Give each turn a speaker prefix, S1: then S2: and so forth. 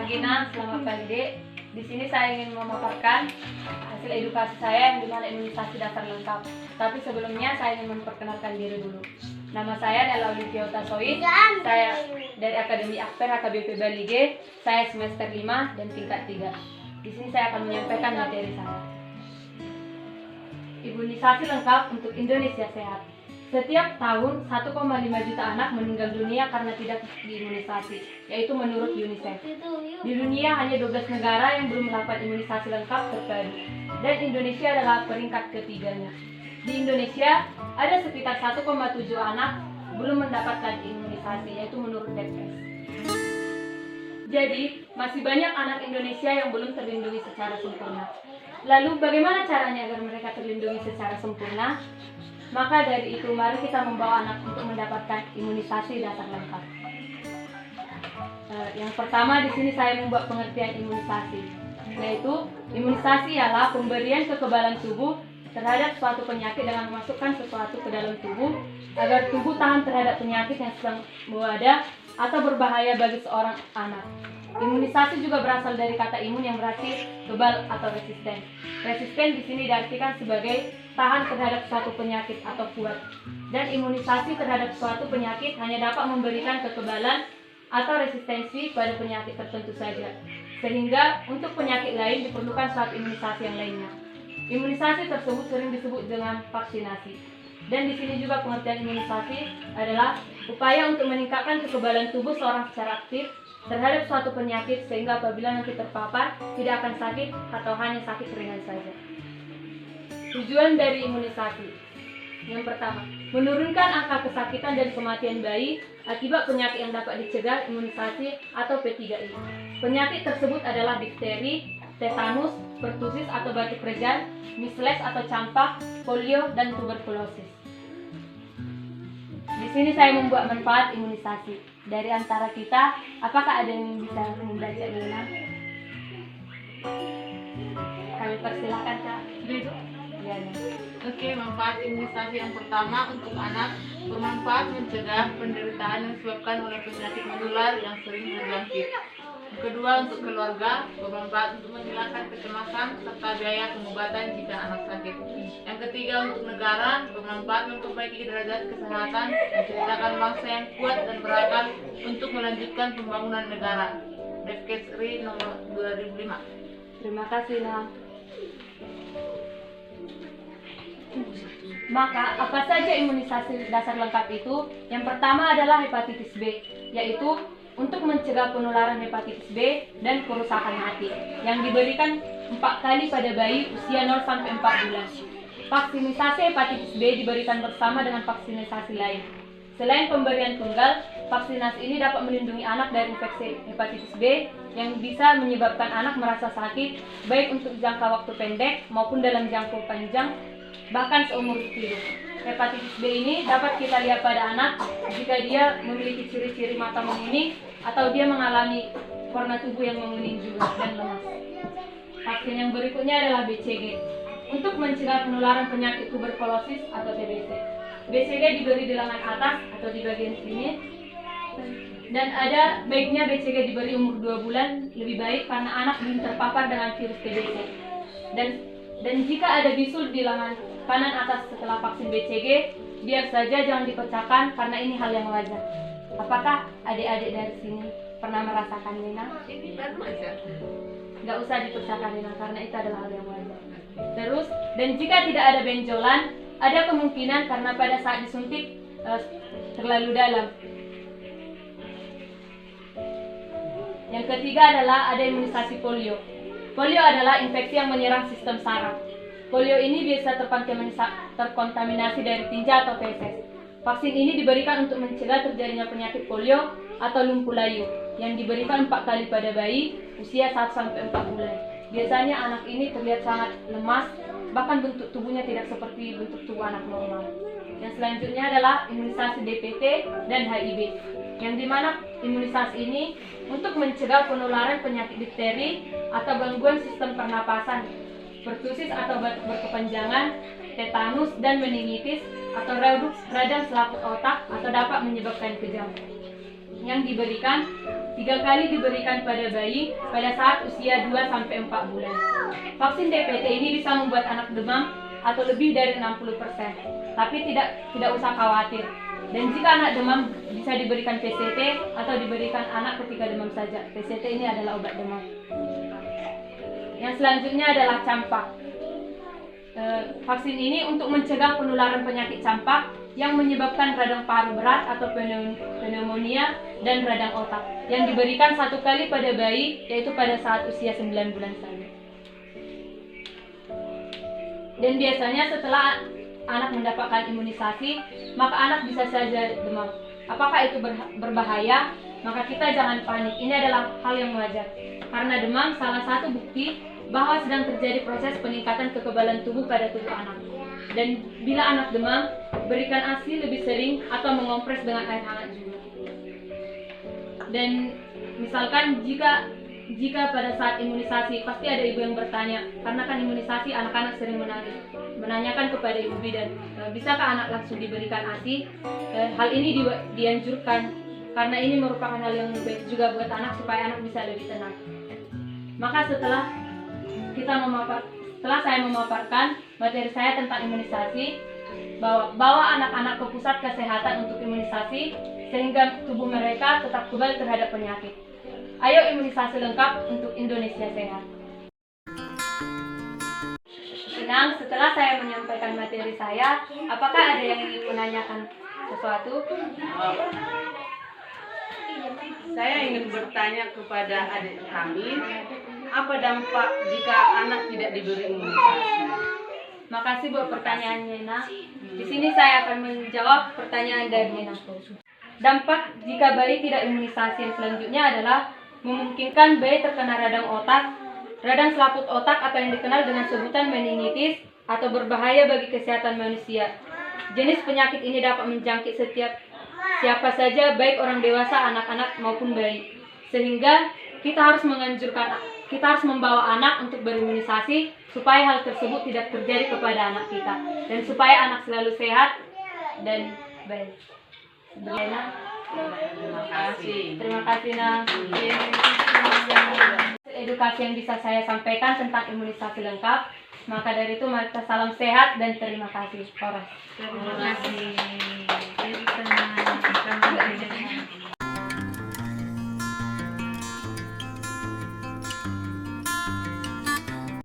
S1: pagi Nak, selamat pagi. Di sini saya ingin memaparkan hasil edukasi saya yang dimana imunisasi dasar lengkap. Tapi sebelumnya saya ingin memperkenalkan diri dulu. Nama saya adalah Olivia Utasoid. Saya dari Akademi Akper HKBP Bali G. Saya semester 5 dan tingkat 3. Di sini saya akan menyampaikan materi saya. Imunisasi lengkap untuk Indonesia sehat. Setiap tahun 1,5 juta anak meninggal dunia karena tidak diimunisasi, yaitu menurut UNICEF. Di dunia hanya 12 negara yang belum melakukan imunisasi lengkap terpadu, dan Indonesia adalah peringkat ketiganya. Di Indonesia ada sekitar 1,7 anak belum mendapatkan imunisasi, yaitu menurut Depkes. Jadi, masih banyak anak Indonesia yang belum terlindungi secara sempurna. Lalu bagaimana caranya agar mereka terlindungi secara sempurna? Maka dari itu mari kita membawa anak untuk mendapatkan imunisasi dasar lengkap. Yang pertama di sini saya membuat pengertian imunisasi, yaitu imunisasi ialah pemberian kekebalan tubuh terhadap suatu penyakit dengan memasukkan sesuatu ke dalam tubuh agar tubuh tahan terhadap penyakit yang sedang mewabah atau berbahaya bagi seorang anak. Imunisasi juga berasal dari kata imun yang berarti kebal atau resisten. Resisten di sini diartikan sebagai tahan terhadap suatu penyakit atau kuat. Dan imunisasi terhadap suatu penyakit hanya dapat memberikan kekebalan atau resistensi pada penyakit tertentu saja. Sehingga untuk penyakit lain diperlukan suatu imunisasi yang lainnya. Imunisasi tersebut sering disebut dengan vaksinasi. Dan di sini juga pengertian imunisasi adalah upaya untuk meningkatkan kekebalan tubuh seorang secara aktif terhadap suatu penyakit sehingga apabila nanti terpapar tidak akan sakit atau hanya sakit ringan saja. Tujuan dari imunisasi. Yang pertama, menurunkan angka kesakitan dan kematian bayi akibat penyakit yang dapat dicegah imunisasi atau P3I. Penyakit tersebut adalah difteri, tetanus, pertusis atau batuk rejang, measles atau campak, polio, dan tuberkulosis. Di sini saya membuat manfaat imunisasi. Dari antara kita, apakah ada yang bisa membaca Nina? Kami persilakan Kak. Ya.
S2: Oke, manfaat imunisasi yang pertama untuk anak bermanfaat mencegah penderitaan yang disebabkan oleh penyakit menular yang sering terjangkit. Yang kedua, untuk keluarga bermanfaat untuk menghilangkan kecemasan serta biaya pengobatan jika anak sakit. Yang ketiga, untuk negara bermanfaat memperbaiki derajat kesehatan, menciptakan bangsa yang kuat dan berakal untuk melanjutkan pembangunan negara. Depkes RI nomor 2005.
S1: Terima kasih Nah. Maka apa saja imunisasi dasar lengkap itu? Yang pertama adalah hepatitis B, yaitu untuk mencegah penularan hepatitis B dan kerusakan hati yang diberikan 4 kali pada bayi usia 0 sampai 4 bulan. Vaksinasi hepatitis B diberikan bersama dengan vaksinasi lain. Selain pemberian tunggal, vaksinasi ini dapat melindungi anak dari infeksi hepatitis B yang bisa menyebabkan anak merasa sakit baik untuk jangka waktu pendek maupun dalam jangka panjang, bahkan seumur hidup. Hepatitis B ini dapat kita lihat pada anak jika dia memiliki ciri-ciri mata menguning atau dia mengalami warna tubuh yang menguning juga dan lemas. Vaksin yang berikutnya adalah BCG untuk mencegah penularan penyakit tuberkulosis atau TBC. BCG diberi di lengan atas atau di bagian sini. Dan ada baiknya BCG diberi umur 2 bulan lebih baik karena anak belum terpapar dengan virus TBC. Dan jika ada bisul di lengan kanan atas setelah vaksin BCG, biar saja jangan dipecahkan karena ini hal yang wajar. Apakah adik-adik dari sini pernah merasakan Nina?
S2: Ini baru aja.
S1: Nggak usah dipecahkan Nina karena itu adalah hal yang wajar. Terus, dan jika tidak ada benjolan, ada kemungkinan karena pada saat disuntik terlalu dalam. Yang ketiga adalah ada imunisasi polio. Polio adalah infeksi yang menyerang sistem saraf. Polio ini biasa terkontaminasi dari tinja atau feses. Vaksin ini diberikan untuk mencegah terjadinya penyakit polio atau lumpuh layu yang diberikan 4 kali pada bayi usia 1 sampai 4 bulan. Biasanya anak ini terlihat sangat lemas, bahkan bentuk tubuhnya tidak seperti bentuk tubuh anak normal. Yang selanjutnya adalah imunisasi DPT dan HIV, yang dimana imunisasi ini untuk mencegah penularan penyakit difteri atau gangguan sistem pernapasan, pertusis atau batuk berkepanjangan, tetanus dan meningitis atau radang selaput otak atau dapat menyebabkan kejang. Yang diberikan 3 kali diberikan pada bayi pada saat usia 2-4 bulan. Vaksin DPT ini bisa membuat anak demam atau lebih dari 60%, tapi tidak usah khawatir. Dan jika anak demam bisa diberikan PCT atau diberikan anak ketika demam saja. PCT ini adalah obat demam. Yang selanjutnya adalah campak. Vaksin ini untuk mencegah penularan penyakit campak yang menyebabkan radang paru berat atau pneumonia dan radang otak, yang diberikan 1 kali pada bayi, yaitu pada saat usia 9 bulan saja. Dan biasanya setelah anak mendapatkan imunisasi, maka anak bisa saja demam. Apakah itu berbahaya? Maka kita jangan panik. Ini adalah hal yang wajar. Karena demam salah satu bukti bahwa sedang terjadi proses peningkatan kekebalan tubuh pada tubuh anak. Dan bila anak demam, berikan ASI lebih sering atau mengompres dengan air hangat juga. Dan misalkan jika pada saat imunisasi, pasti ada ibu yang bertanya, karena kan imunisasi anak-anak sering menanyakan kepada ibu bidan, bisakah anak langsung diberikan ASI? Hal ini dianjurkan karena ini merupakan hal yang baik juga buat anak supaya anak bisa lebih tenang. Maka setelah saya memaparkan materi saya tentang imunisasi, bawa anak-anak ke pusat kesehatan untuk imunisasi sehingga tubuh mereka tetap kebal terhadap penyakit. Ayo imunisasi lengkap untuk Indonesia sehat. Senang setelah saya menyampaikan materi saya, apakah ada yang ingin menanyakan sesuatu?
S3: Saya ingin bertanya kepada adik kami, apa dampak jika anak tidak diberi imunisasi?
S1: Makasih buat pertanyaannya, Nina. Di sini saya akan menjawab pertanyaan dari Nina. Dampak jika bayi tidak imunisasi yang selanjutnya adalah memungkinkan bayi terkena radang otak, radang selaput otak atau yang dikenal dengan sebutan meningitis atau berbahaya bagi kesehatan manusia. Jenis penyakit ini dapat menjangkit siapa saja, baik orang dewasa, anak-anak maupun bayi. Sehingga kita harus membawa anak untuk berimunisasi supaya hal tersebut tidak terjadi kepada anak kita dan supaya anak selalu sehat dan baik. Terima kasih, Nah. Edukasi yang bisa saya sampaikan tentang imunisasi lengkap. Maka dari itu mari kita salam sehat dan terima kasih.
S2: Terima kasih.